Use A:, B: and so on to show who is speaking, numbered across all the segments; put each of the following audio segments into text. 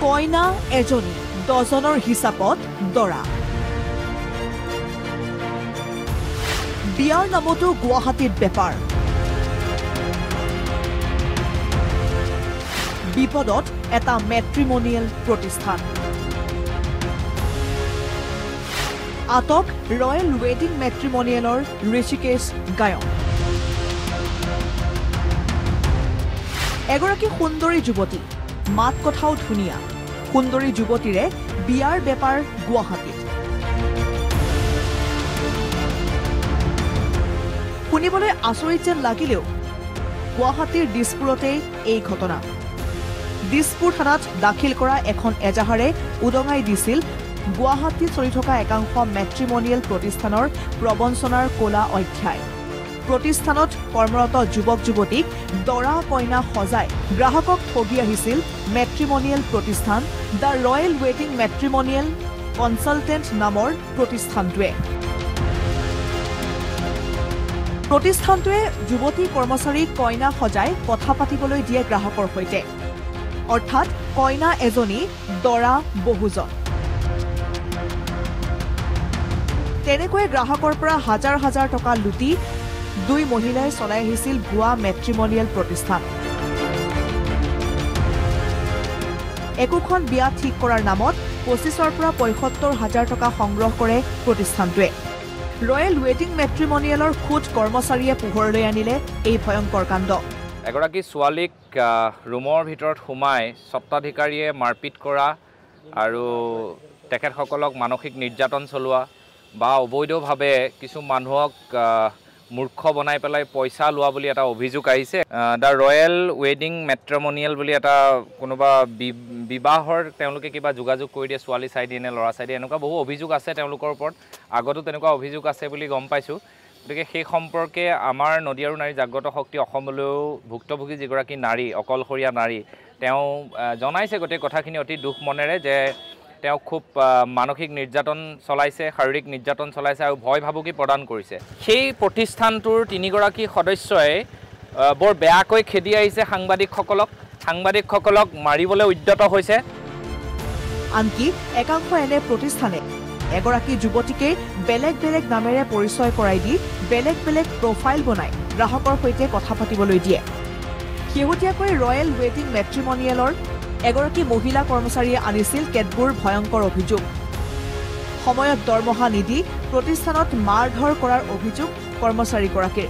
A: কইনা এজনী ডজনৰ হিচাপত দৰা বিয়াৰ নামতো গুৱাহাটীত বেপাৰ বিপদত এটা মেট্ৰিমনিয়েল প্ৰতিষ্ঠান আটক ৰয়েল ৱেডিং মেট্ৰিমনিয়েলৰ ঋষিকেশ গায়ন এগৰাকী সুন্দৰী যুৱতী মাত কথাও ধুনীয়া সুন্দৰী যুৱতীৰে বিয়াৰ বেপাৰ গুৱাহাটীত শুনিবলৈ আচৰিত যেন লাগিলেও গুৱাহাটীৰ দিছপুৰতে এই ঘটনা দিছপুৰ থানাত দাখিল কৰা এখন এজাহাৰে উদঙাই দিছিল গুৱাহাটীত চলি থকা একাংশ মেট্ৰিমনিয়েল প্ৰতিষ্ঠানৰ প্ৰবঞ্চনাৰ ক'লা অধ্যায় প্ৰতিষ্ঠানত কৰ্মৰত যুৱক যুৱতীক দৰা কইনা সজাই গ্ৰাহকক ঠগি আহিছিল মেট্ৰিমনিয়েল প্ৰতিষ্ঠান দ্য ৰয়েল ৱেডিং মেট্ৰিমনিয়েল কনচালটেণ্ট নামৰ প্ৰতিষ্ঠানটোৱে প্ৰতিষ্ঠানটোৱে যুৱতী কৰ্মচাৰীক কইনা সজাই কথা পাতিবলৈ দিয়ে গ্ৰাহকৰ সৈতে অৰ্থাৎ কইনা এজনী দৰা বহুজন তেনেকৈ গ্ৰাহকৰ পৰা হাজাৰ হাজাৰ টকা লুটি দুই মহিলাই চলাই আহিছিল ভুৱা মেট্ৰিমনিয়েল প্ৰতিষ্ঠান একোখন বিয়া ঠিক কৰাৰ নামত 25ৰ পৰা 75,000 টকা সংগ্ৰহ কৰে প্ৰতিষ্ঠানটোৱে ৰয়েল ৱেডিং মেট্ৰিমনিয়েলৰ খুদ কৰ্মচাৰীয়ে পোহৰলৈ আনিলে এই ভয়ংকৰ কাণ্ড
B: এগৰাকী ছোৱালীক ৰুমৰ ভিতৰত সোমাই সত্তাধিকাৰীয়ে মাৰপিট কৰা আৰু তেখেতসকলক মানসিক নিৰ্যাতন চলোৱা বা অবৈধভাৱে কিছু মানুহক মূৰ্খ বনাই পেলাই পইচা লোৱা বুলি এটা অভিযোগ আহিছে দ্য ৰয়েল ৱেডিং মেট্ৰিমনিয়েল বুলি এটা কোনোবা বিবাহৰ তেওঁলোকে কিবা যোগাযোগ কৰি দিয়ে ছোৱালী চাই দিয়ে নে ল'ৰা চাই দিয়ে এনেকুৱা বহু অভিযোগ আছে তেওঁলোকৰ ওপৰত আগতো তেনেকুৱা অভিযোগ আছে বুলি গম পাইছোঁ গতিকে সেই সম্পৰ্কে আমাৰ নদী আৰু নাৰী জাগ্ৰত শক্তি অসমলৈও ভুক্তভোগী যিগৰাকী নাৰী অকলশৰীয়া নাৰী তেওঁ জনাইছে গোটেই কথাখিনি অতি দুখ মনেৰে যে তেওঁ খুব মানসিক নিৰ্যাতন চলাইছে শাৰীৰিক নিৰ্যাতন চলাইছে আৰু ভয় ভাবুকি প্ৰদান কৰিছে সেই প্ৰতিষ্ঠানটোৰ তিনিগৰাকী সদস্যই বৰ বেয়াকৈ খেদি আহিছে সাংবাদিকসকলক মাৰিবলৈ উদ্যত হৈছে
A: আনকি একাংশ এনে প্ৰতিষ্ঠানে এগৰাকী যুৱতীকে বেলেগ বেলেগ নামেৰে পৰিচয় কৰাই দি বেলেগ বেলেগ প্ৰফাইল বনাই গ্ৰাহকৰ সৈতে কথা পাতিবলৈ দিয়ে শেহতীয়াকৈ ৰয়েল ৱেডিং মেট্ৰিমনিয়েলৰ এগৰাকী মহিলা কৰ্মচাৰীয়ে আনিছিল কেতবোৰ ভয়ংকৰ অভিযোগ সময়ত দৰমহা নিদি প্ৰতিষ্ঠানত মাৰধৰ কৰাৰ অভিযোগ কৰ্মচাৰীগৰাকীৰ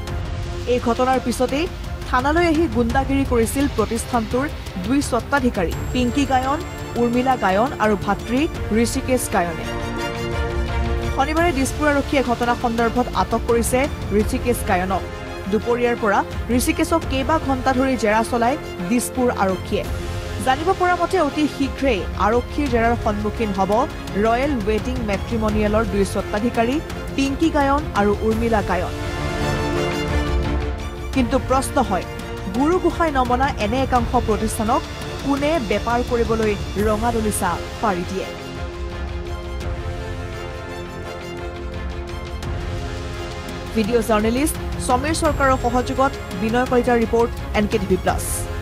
A: এই ঘটনাৰ পিছতেই থানালৈ আহি গুণ্ডাগিৰি কৰিছিল প্ৰতিষ্ঠানটোৰ দুই স্বত্বাধিকাৰী পিংকি গায়ন উৰ্মিলা গায়ন আৰু ভাতৃ ঋষিকেশ গায়নে শনিবাৰে দিছপুৰ আৰক্ষীয়ে ঘটনা সন্দৰ্ভত আটক কৰিছে ঋষিকেশ গায়নক দুপৰীয়াৰ পৰা ঋষিকেশক কেইবা ঘণ্টা ধৰি জেৰা চলাই দিছপুৰ আৰক্ষীয়ে জানিব পৰা মতে অতি শীঘ্ৰেই আৰক্ষীৰ জেৰাৰ সন্মুখীন হ'ব ৰয়েল ৱেডিং মেট্ৰিমনিয়েলৰ দুই স্বত্বাধিকাৰী পিংকি গায়ন আৰু উৰ্মিলা গায়ন কিন্তু প্ৰশ্ন হয় গুৰু গোহাঁই নমনা এনে একাংশ প্ৰতিষ্ঠানক কোনে বেপাৰ কৰিবলৈ ৰঙা দলিচা পাৰি দিয়ে ভিডিঅ' জাৰ্নেলিষ্ট সমীৰ চৰকাৰৰ সহযোগত বিনয় কলিতাৰ ৰিপৰ্ট NKTV+।